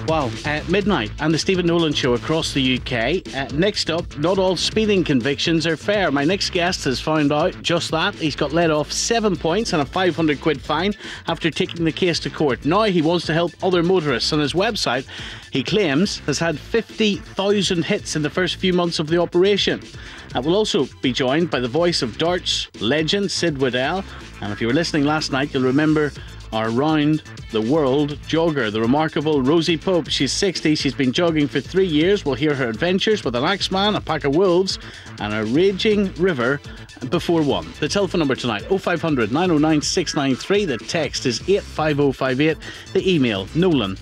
Wow, midnight and the Stephen Nolan Show across the UK. Next up, not all speeding convictions are fair. My next guest has found out just that. He's got let off 7 points and a £500 fine after taking the case to court. Now he wants to help other motorists. On his website, he claims has had 50,000 hits in the first few months of the operation. We'll also be joined by the voice of darts legend Sid Waddell. And if you were listening last night, you'll remember our round the world jogger, the remarkable Rosie Pope. She's 60, she's been jogging for 3 years. We'll hear her adventures with an axeman, a pack of wolves and a raging river before one. The telephone number tonight, 0500 909 693. The text is 85058. The email, nolan@bbc.co.uk.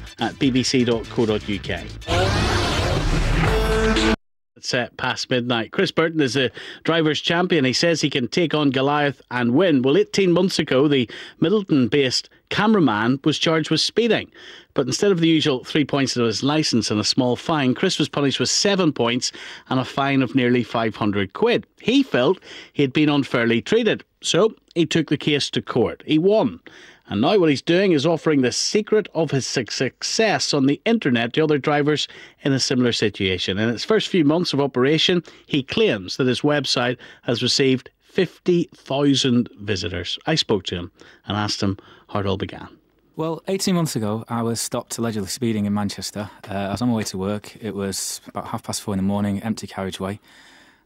It's past midnight. Chris Burton is a driver's champion. He says he can take on Goliath and win. Well, 18 months ago, the Middleton-based cameraman was charged with speeding. But instead of the usual 3 points to his licence and a small fine, Chris was punished with 7 points and a fine of nearly £500. He felt he had been unfairly treated, so he took the case to court. He won. And now what he's doing is offering the secret of his success on the internet to other drivers in a similar situation. In its first few months of operation, he claims that his website has received 50,000 visitors. I spoke to him and asked him how it all began. Well, 18 months ago, I was stopped allegedly speeding in Manchester. I was on my way to work. It was about 4:30 in the morning, empty carriageway.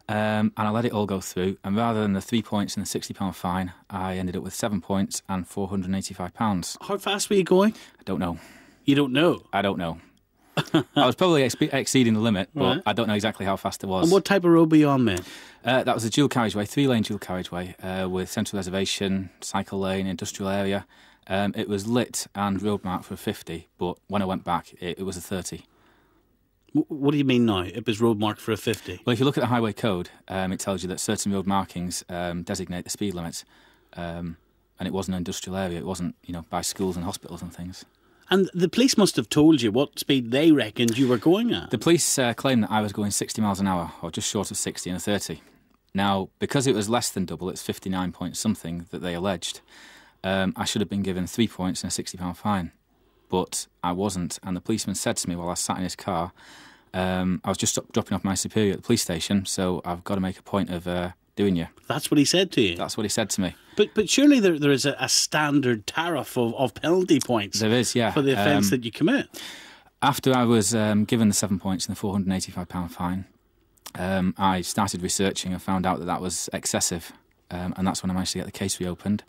And I let it all go through, and rather than the 3 points and the £60 fine, I ended up with 7 points and £485. How fast were you going? I don't know. You don't know? I don't know. I was probably exceeding the limit, but right. I don't know exactly how fast it was. And what type of road were you on, mate? That was a dual carriageway, 3-lane dual carriageway, with central reservation, cycle lane, industrial area. It was lit and road marked for a 50, but when I went back, it was a 30. What do you mean now? It was road marked for a 50? Well, if you look at the highway code, it tells you that certain road markings designate the speed limit, and it wasn't an industrial area. It wasn't, by schools and hospitals and things. And the police must have told you what speed they reckoned you were going at. The police claimed that I was going 60 miles an hour, or just short of 60 in a 30. Now, because it was less than double, it's 59 point something that they alleged, I should have been given 3 points and a £60 fine. But I wasn't, and the policeman said to me while I sat in his car, I was just dropping off my superior at the police station, so I've got to make a point of doing you. That's what he said to you? That's what he said to me. But surely there is a standard tariff of penalty points. There is, yeah. For the offence that you commit. After I was given the 7 points and the £485 fine, I started researching and found out that was excessive, and that's when I managed to get the case reopened.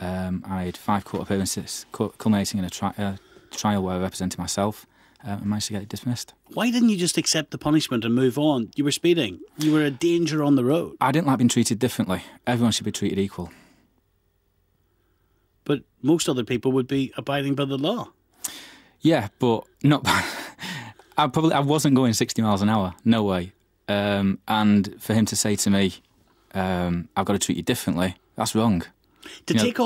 I had 5 court appearances, culminating in a trial where I represented myself, and managed to get it dismissed. Why didn't you just accept the punishment and move on? You were speeding. You were a danger on the road. I didn't like being treated differently. Everyone should be treated equal. But most other people would be abiding by the law. Yeah, but not by... I wasn't going 60 miles an hour. No way. And for him to say to me, I've got to treat you differently, that's wrong. To take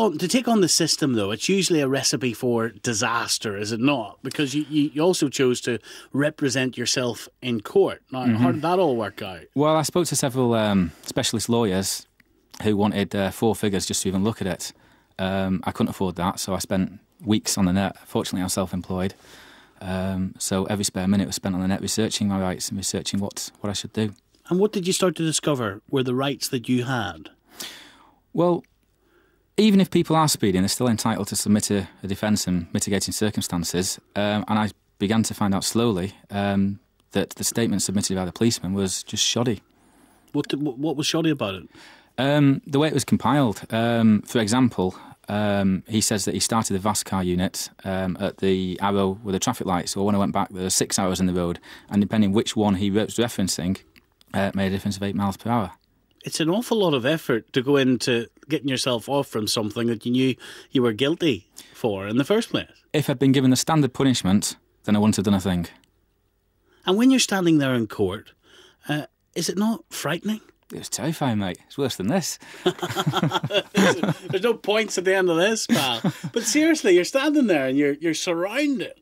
on the system, though, it's usually a recipe for disaster, is it not? Because you also chose to represent yourself in court. Now, How did that all work out? Well, I spoke to several specialist lawyers who wanted 4 figures just to even look at it. I couldn't afford that, so I spent weeks on the net. Fortunately, I'm self-employed. So every spare minute was spent on the net researching my rights and researching what I should do. And what did you start to discover were the rights that you had? Well, even if people are speeding, they're still entitled to submit a defence and mitigating circumstances. And I began to find out slowly that the statement submitted by the policeman was just shoddy. What was shoddy about it? The way it was compiled. For example, he says that he started the VASCAR unit at the arrow with the traffic lights. So when I went back, there were 6 arrows in the road, and depending which one he was referencing, it made a difference of 8 miles per hour. It's an awful lot of effort to go into getting yourself off from something that you knew you were guilty for in the first place. If I'd been given the standard punishment, then I wouldn't have done a thing. And when you're standing there in court, is it not frightening? It was terrifying, mate. It's worse than this. There's no points at the end of this, pal. But seriously, you're standing there and you're surrounded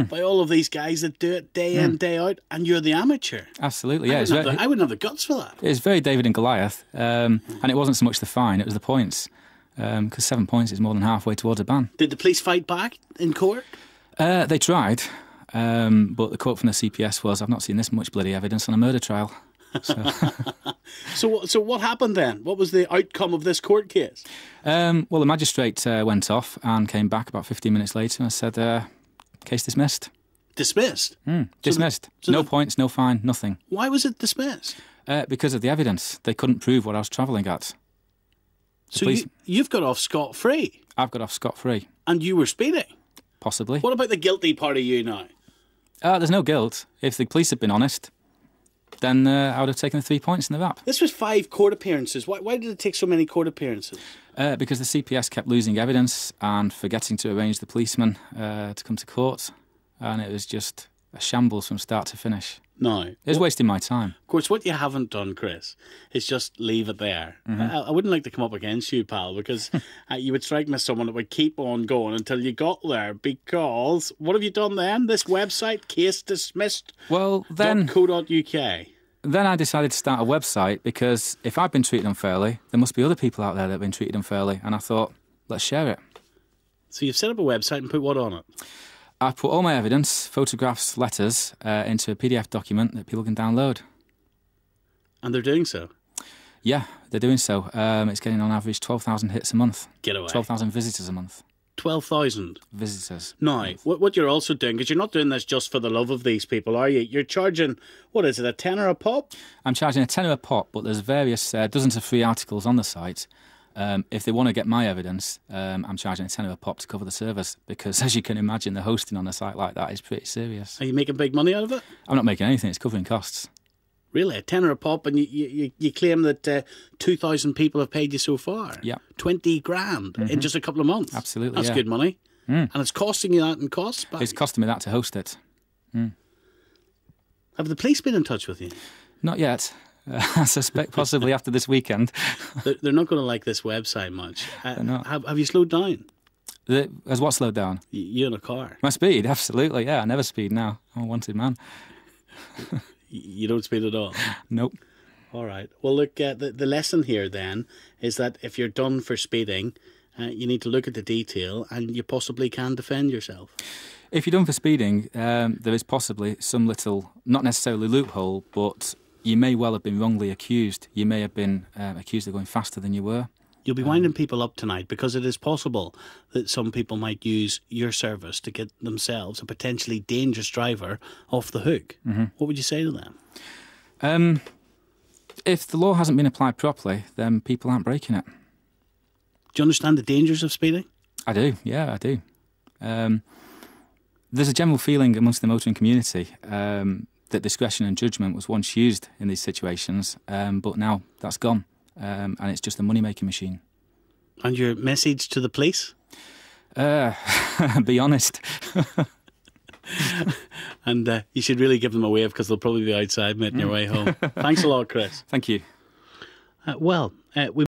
by all of these guys that do it day in, day out, and you're the amateur. Absolutely, yeah. I wouldn't have the guts for that. It was very David and Goliath, and it wasn't so much the fine, it was the points, because 7 points is more than halfway towards a ban. Did the police fight back in court? They tried. But the quote from the CPS was, "I've not seen this much bloody evidence on a murder trial." So what happened then? What was the outcome of this court case? Well, the magistrate went off and came back about 15 minutes later and said, "Case dismissed." Dismissed? Dismissed. No points, no fine, nothing. Why was it dismissed? Because of the evidence. They couldn't prove what I was travelling at. So you've got off scot-free? I've got off scot-free. And you were speeding? Possibly. What about the guilty part of you now? There's no guilt. If the police had been honest, then I would have taken the 3 points in the rap. This was 5 court appearances. Why did it take so many court appearances? Because the CPS kept losing evidence and forgetting to arrange the policeman to come to court. And it was just a shambles from start to finish. No. It was wasting my time. Of course, what you haven't done, Chris, is just leave it there. I wouldn't like to come up against you, pal, because you would strike me as someone that would keep on going until you got there. Because what have you done then? This website, case dismissed. Well, then .co.uk. Then I decided to start a website because if I've been treated unfairly, there must be other people out there that have been treated unfairly. And I thought, let's share it. So you've set up a website and put what on it? I put all my evidence, photographs, letters, into a PDF document that people can download. And they're doing so? Yeah, they're doing so. It's getting on average 12,000 hits a month. Get away. 12,000 visitors a month. 12,000 visitors. Now, what you're also doing, because you're not doing this just for the love of these people, are you? You're charging, what is it, a tenner a pop? I'm charging a tenner a pop, but there's various dozens of free articles on the site. If they want to get my evidence, I'm charging a tenner a pop to cover the servers because, as you can imagine, the hosting on a site like that is pretty serious. Are you making big money out of it? I'm not making anything. It's covering costs. Really? A tenner a pop, and you claim that 2,000 people have paid you so far? Yeah. 20 grand in just a couple of months? Absolutely, That's good money. And it's costing you that in costs back? It's costing me that to host it. Have the police been in touch with you? Not yet. I suspect possibly after this weekend. They're not going to like this website much. They're not. Have you slowed down? Has what slowed down? You in a car. My speed, absolutely, yeah. I never speed now. I'm a wanted man. You don't speed at all? Nope. All right. Well, look, the lesson here then is that if you're done for speeding, you need to look at the detail and you possibly can defend yourself. If you're done for speeding, there is possibly some little, not necessarily loophole, but you may well have been wrongly accused. You may have been accused of going faster than you were. You'll be winding people up tonight because it is possible that some people might use your service to get themselves, a potentially dangerous driver, off the hook. What would you say to them? If the law hasn't been applied properly, then people aren't breaking it. Do you understand the dangers of speeding? I do, yeah, I do. There's a general feeling amongst the motoring community that discretion and judgment was once used in these situations, but now that's gone. And it's just a money-making machine. And your message to the police? Be honest. And you should really give them a wave because they'll probably be outside making your way home. Thanks a lot, Chris. Thank you. We